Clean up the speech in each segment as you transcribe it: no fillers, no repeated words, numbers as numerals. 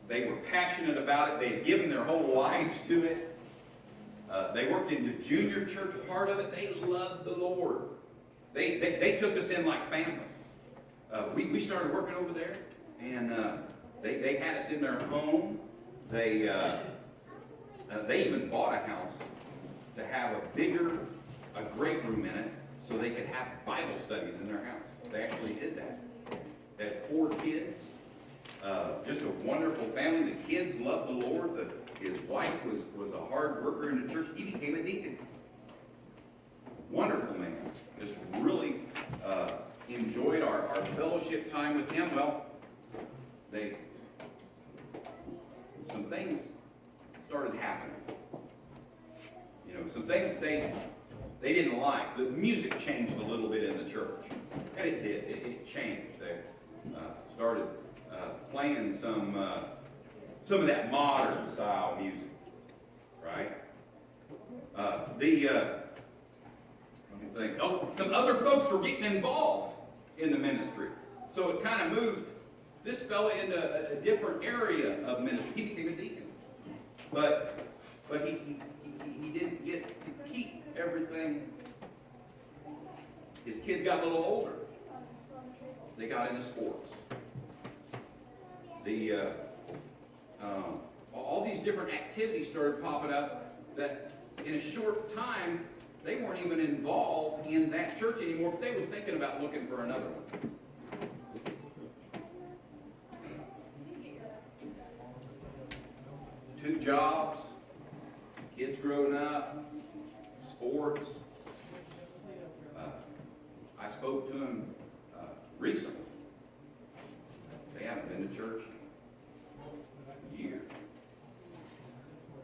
They were passionate about it. They had given their whole lives to it. They worked in the junior church part of it. They loved the Lord. They took us in like family. We started working over there, and they had us in their home. They even bought a house to have a great room in it, so they could have Bible studies in their house. They actually did that. They had 4 kids. Just a wonderful family. The kids loved the Lord. His wife was a hard worker in the church. He became a deacon. Wonderful man. Just really enjoyed our fellowship time with him. Well, some things started happening. You know, some things they didn't like. The music changed a little bit in the church. And it did. It changed. They started playing some of that modern style music, right? Let me think. Some other folks were getting involved in the ministry, so it kind of moved this fella into a different area of ministry. He became a deacon, but he didn't get to keep everything. His kids got a little older. They got into sports. All these different activities started popping up that in a short time they weren't even involved in that church anymore, but they was thinking about looking for another one. Two jobs, kids growing up, sports. I spoke to them recently. They haven't been to church in years.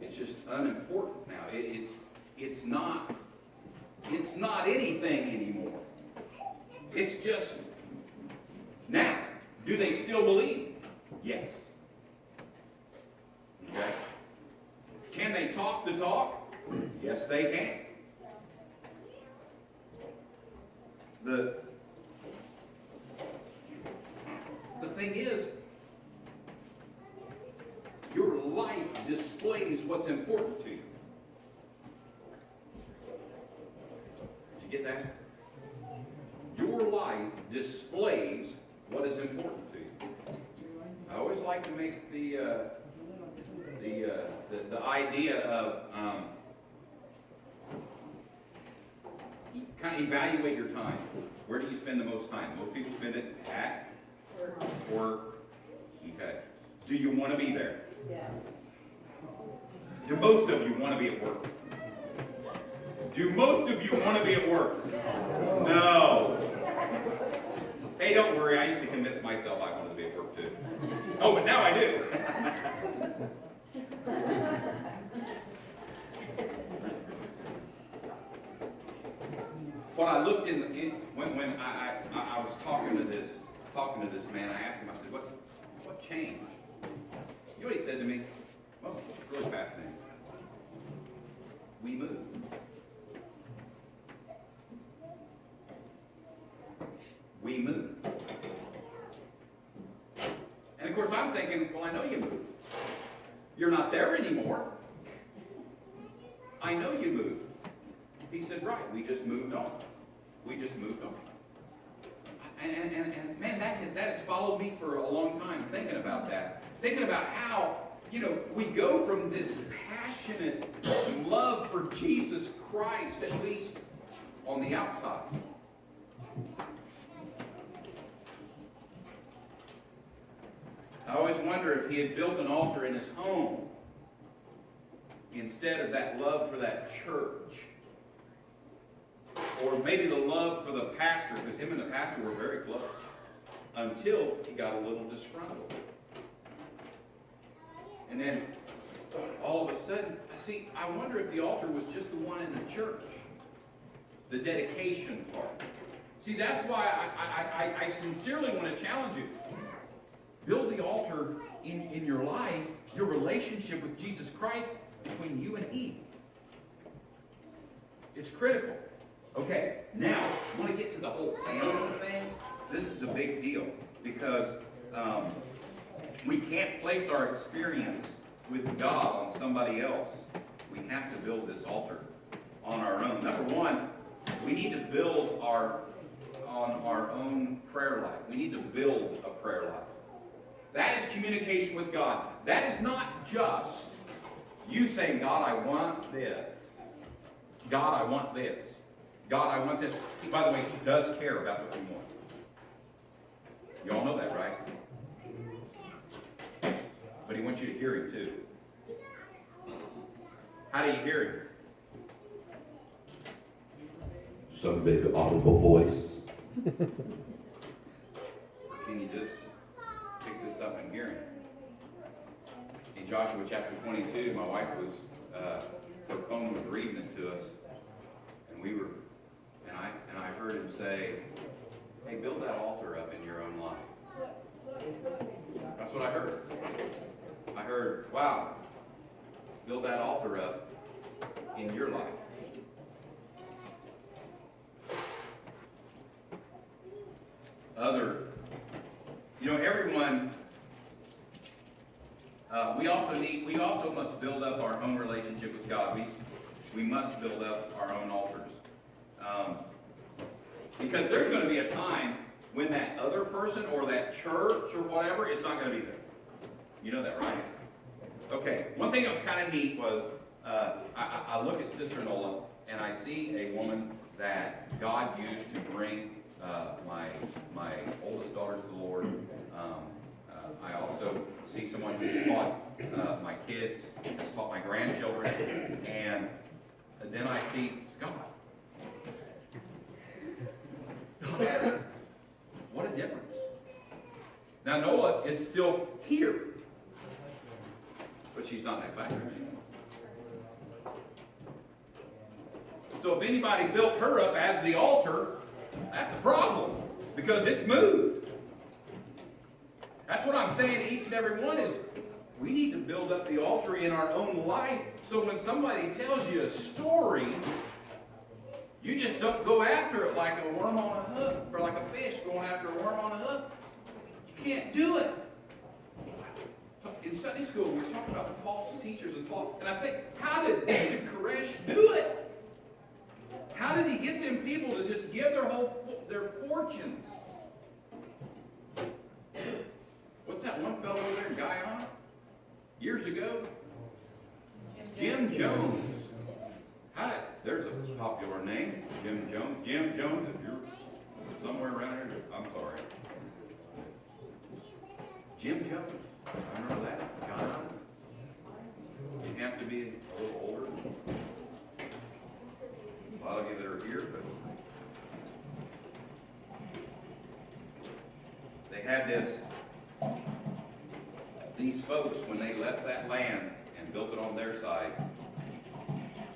It's just unimportant now. It's not anything anymore. It's just now. Do they still believe? Yes. Okay. Can they talk the talk? Yes, they can. The thing is, your life displays what's important to you. Did you get that? Your life displays what is important to you. I always like to make the idea of kind of evaluate your time. Where do you spend the most time? Most people spend it at work. Okay. Do you want to be there? Yes. Do most of you want to be at work? Do most of you want to be at work? Yes. No. Hey, don't worry. I used to convince myself I wanted to be at work too. Oh, but now I do. When I looked when I was talking to this man, I asked him. I said, "What changed?" You know what he said to me? Well, it's really fascinating. We moved. We moved. And of course, I'm thinking, well, I know you moved. You're not there anymore. I know you moved. He said, right, we just moved on. We just moved on. And man, that has followed me for a long time, thinking about that. Thinking about how, we go from this passionate love for Jesus Christ, at least on the outside. I always wonder if he had built an altar in his home instead of that love for that church. Or maybe the love for the pastor, because him and the pastor were very close, until he got a little disgruntled. And then, all of a sudden, I wonder if the altar was just the one in the church. The dedication part. See, that's why I sincerely want to challenge you. Build the altar in your life, your relationship with Jesus Christ, between you and He. It's critical. Okay, now, I want to get to the whole family thing. This is a big deal because We can't place our experience with God on somebody else. We have to build this altar on our own. Number one, we need to build on our own prayer life. We need to build a prayer life. That is communication with God. That is not just you saying, God, I want this. God, I want this. God, I want this. By the way, He does care about what you want. You all know that, right? But He wants you to hear Him too. How do you hear Him? Some big audible voice. Can you just pick this up and hear Him? In Joshua chapter 22, my wife was, her phone was reading it to us, and I heard Him say, hey, build that altar up in your own life. That's what I heard. I heard, wow, build that altar up in your life. Everyone, we also must build up our own relationship with God. We must build up our own altars. Because there's going to be a time when that other person or that church or whatever is not going to be there. You know that, right? Okay, one thing that was kind of neat was I look at Sister Nola and I see a woman that God used to bring my oldest daughter to the Lord. I also see someone who's taught my kids, has taught my grandchildren, and then I see Scott. What a difference. Now Nola is still here, but she's not in that classroom anymore. So if anybody built her up as the altar, that's a problem, because it's moved. That's what I'm saying to each and every one is, we need to build up the altar in our own life, so when somebody tells you a story, you just don't go after it like a worm on a hook, or like a fish going after a worm on a hook. You can't do it. In Sunday school, we were talking about false teachers and I think, how did David Koresh do it? How did he get them people to just give their fortunes? What's that one fellow over there in Guyana? Years ago? Jim Jones. There's a popular name, Jim Jones. Jim Jones, if you're somewhere around here, I'm sorry. Jim Jones. I remember that. Guyana. You have to be a little older. A lot of you that are here, but they had these folks, when they left that land and built it on their side,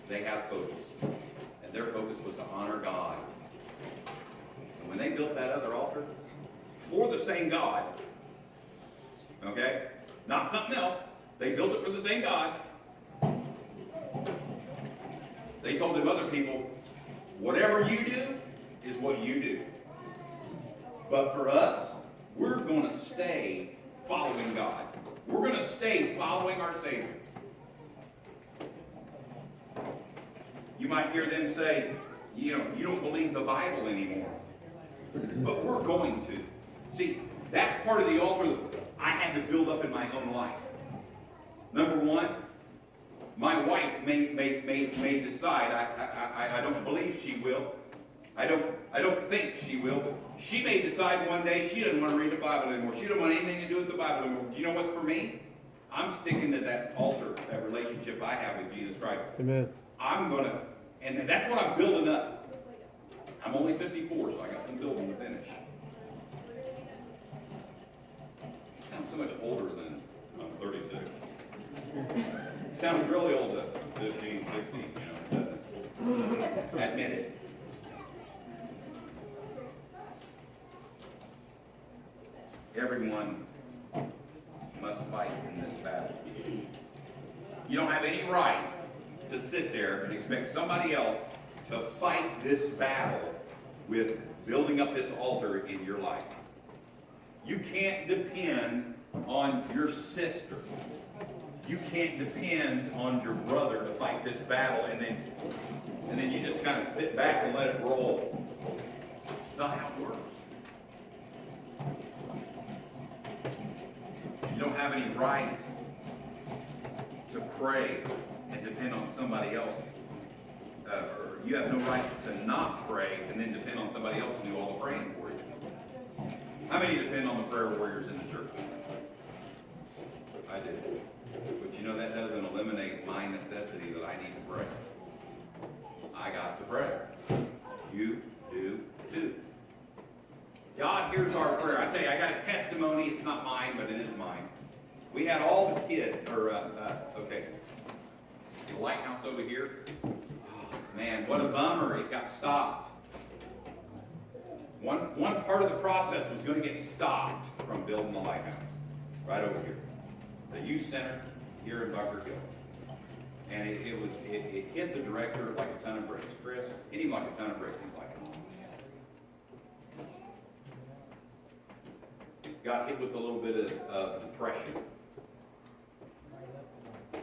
they had focus. And their focus was to honor God. And when they built that other altar, for the same God, okay, not something else, they built it for the same God. They told them other people, whatever you do is what you do. But for us, we're going to stay following God. We're going to stay following our Savior. You might hear them say, you don't believe the Bible anymore. But we're going to. See, that's part of the altar that I had to build up in my own life. Number one, my wife may decide. I don't believe she will. I don't think she will. But she may decide one day she doesn't want to read the Bible anymore. She doesn't want anything to do with the Bible anymore. Do you know what's for me? I'm sticking to that altar, that relationship I have with Jesus Christ. Amen. And that's what I'm building up. I'm only 54, so I got some building to finish. It sounds so much older than I'm 36. It sounds really old at 15, 16, admit it. Everyone must fight in this battle. You don't have any right to sit there and expect somebody else to fight this battle with building up this altar in your life. You can't depend on your sister. You can't depend on your brother to fight this battle and then you just kind of sit back and let it roll. It's not how it works. You don't have any right to pray and depend on somebody else. Or you have no right to not pray and then depend on somebody else to do all the praying for you. How many depend on the prayer warriors in the church? I do. But you know, that doesn't eliminate my necessity that I need to pray. I got to pray. You do too. God hears our prayer. I tell you, I got a testimony. It's not mine, but it is mine. We had all the kids, the lighthouse over here. Oh, man, what a bummer. It got stopped. One part of the process was going to get stopped from building the lighthouse. Right over here. The youth center here in Bunker Hill. And it hit the director like a ton of bricks. Chris, hit him like a ton of bricks. He's like, oh. Got hit with a little bit of depression.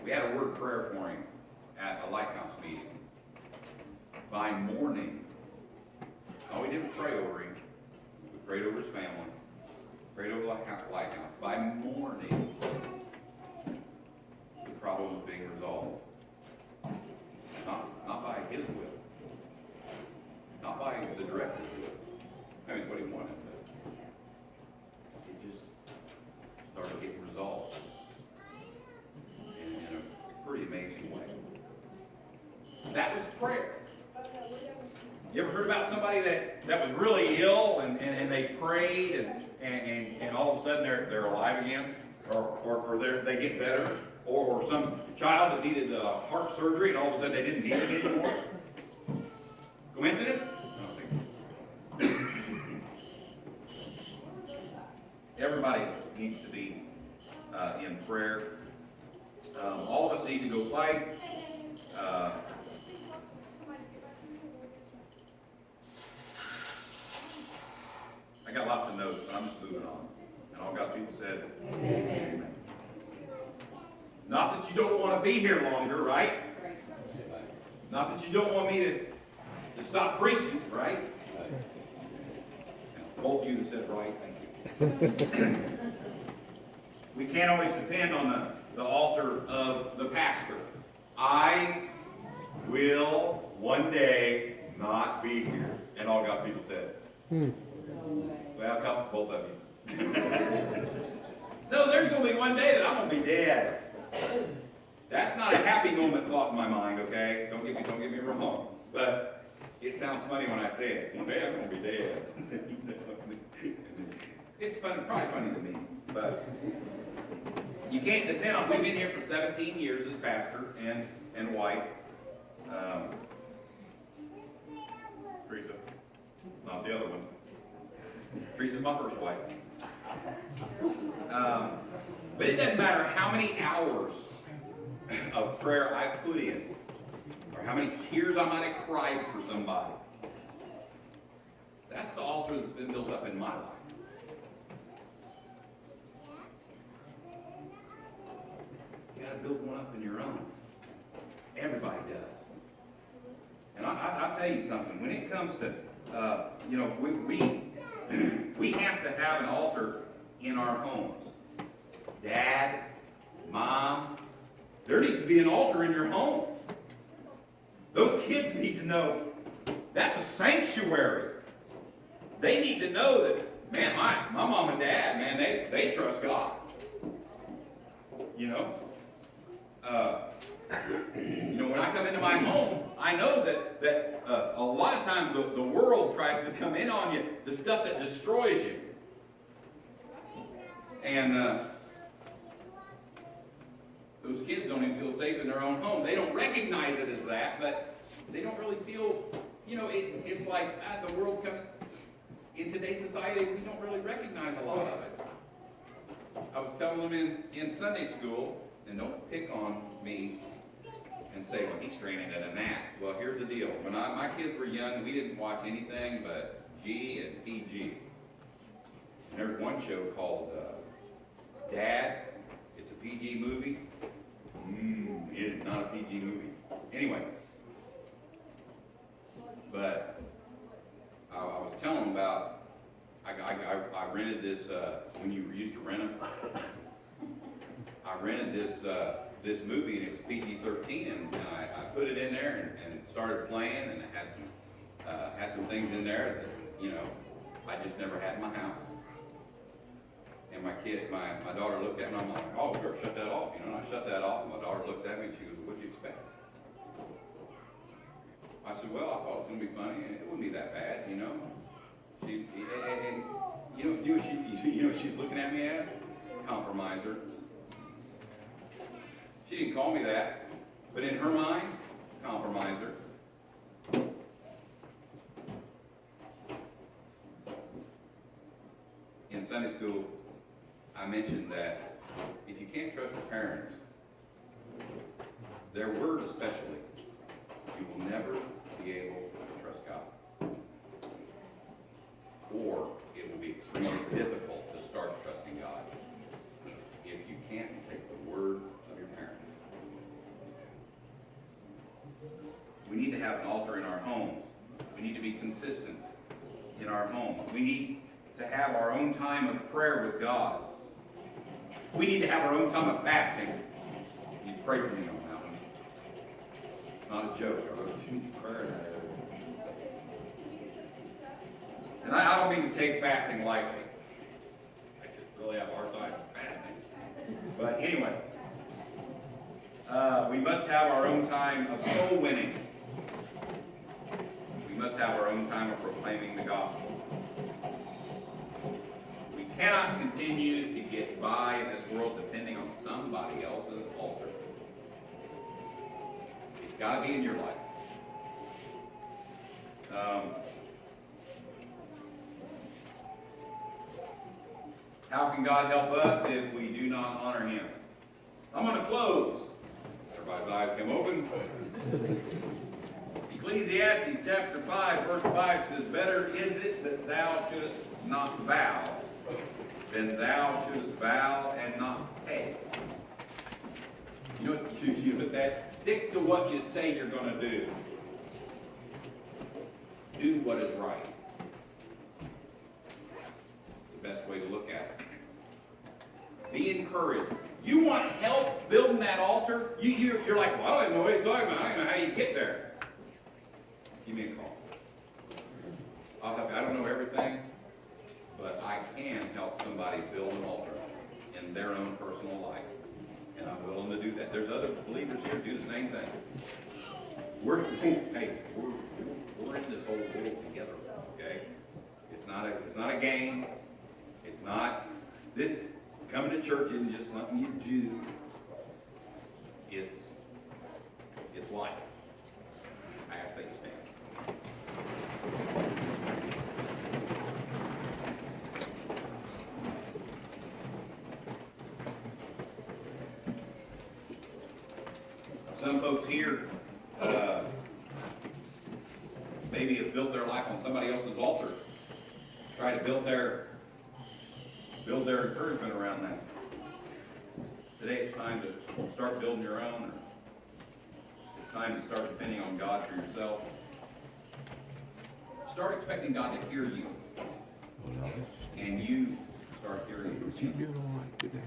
We had a word of prayer for him at a lighthouse meeting. By morning, all we did was pray over him. We prayed over his family. Prayed over the lighthouse. By morning, the problem was being resolved. Not by his will. Not by the director's will. I mean, it's what he wanted, but it just started getting resolved in a pretty amazing way. That was prayer. You ever heard about somebody that was really ill and they prayed and all of a sudden they're alive again? Or they get better? Or some child that needed heart surgery and all of a sudden they didn't need it anymore? Coincidence? I don't think so. Everybody needs to be in prayer. All of us need to go fight. I got lots of notes, but I'm just moving on. And all God's people said, Amen. Not that you don't want to be here longer, right? Not that you don't want me to stop preaching, right? Both of you that said right, thank you. We can't always depend on the altar of the pastor. I will one day not be here. And all God's people said. Well, both of you. No, there's going to be one day that I'm going to be dead. That's not a happy moment thought in my mind, okay? Don't get me wrong. But it sounds funny when I say it. One day I'm going to be dead. It's fun, probably funny to me. But you can't depend on. We've been here for 17 years as pastor and wife. Teresa, not the other one. Teresa's my first wife. But it doesn't matter how many hours of prayer I put in, or how many tears I might have cried for somebody. That's the altar that's been built up in my life. You got to build one up in your own. Everybody does. And I'll tell you something. When it comes to, we have to have an altar in our homes. Dad, Mom, there needs to be an altar in your home. Those kids need to know that's a sanctuary. They need to know that, man, my mom and dad, man, they trust God. You know? When I come into my home, I know that a lot of times the world tries to come in on you, the stuff that destroys you. And those kids don't even feel safe in their own home. They don't recognize it as that, but they don't really feel, it's like the world coming. In today's society, we don't really recognize a lot of it. I was telling them in Sunday school, and don't pick on me and say, well, he's straining at a gnat. Well, here's the deal. When my kids were young, we didn't watch anything but G and PG. And there was one show called Dad, it's a PG movie. It is not a PG movie. Anyway, but I was telling him about, I rented this, when you used to rent them, I rented this movie, and it was PG-13, and I put it in there and started playing, and it had some things in there that, you know, I just never had in my house. And my daughter looked at me, and I'm like, oh, we better shut that off, you know, and I shut that off, and my daughter looked at me, and she goes, what'd you expect? I said, well, I thought it was going to be funny, and it wouldn't be that bad, you know. And you know what she's looking at me as? Compromiser. She didn't call me that, but in her mind, compromiser. In Sunday school, I mentioned that if you can't trust your parents, their word especially, you will never be able to trust God. Or it will be extremely difficult to start trusting God if you can't take the word of your parents. We need to have an altar in our homes. We need to be consistent in our homes. We need to have our own time of prayer with God. We need to have our own time of fasting. You pray for me on that one. It's not a joke. I wrote too many prayers. And I don't mean to take fasting lightly. I just really have a hard time fasting. But anyway, we must have our own time of soul winning. We must have our own time of proclaiming the gospel. We cannot continue to get by in this world depending on somebody else's altar. It's got to be in your life. How can God help us if we do not honor Him? I'm going to close. Everybody's eyes come open. Ecclesiastes chapter 5, verse 5 says, better is it that thou shouldest not vow than thou shouldest vow and not pay. You know what you do with that? Stick to what you say you're going to do. Do what is right. It's the best way to look at it. Be encouraged. You want help building that altar? You're like, well, I don't know what you're talking about. I don't know how you get there. Give me a call. I'll help you. I don't know everything, but I can help somebody build an altar in their own personal life. And I'm willing to do that. There's other believers here who do the same thing. We're in this whole world together, okay? It's not a game. It's not this. Coming to church isn't just something you do. It's life. I ask that you stand. Some folks here maybe have built their life on somebody else's altar. Try to build their encouragement around that. Today it's time to start building your own. Or it's time to start depending on God for yourself. Start expecting God to hear you. And you start hearing Him. You doing all right today?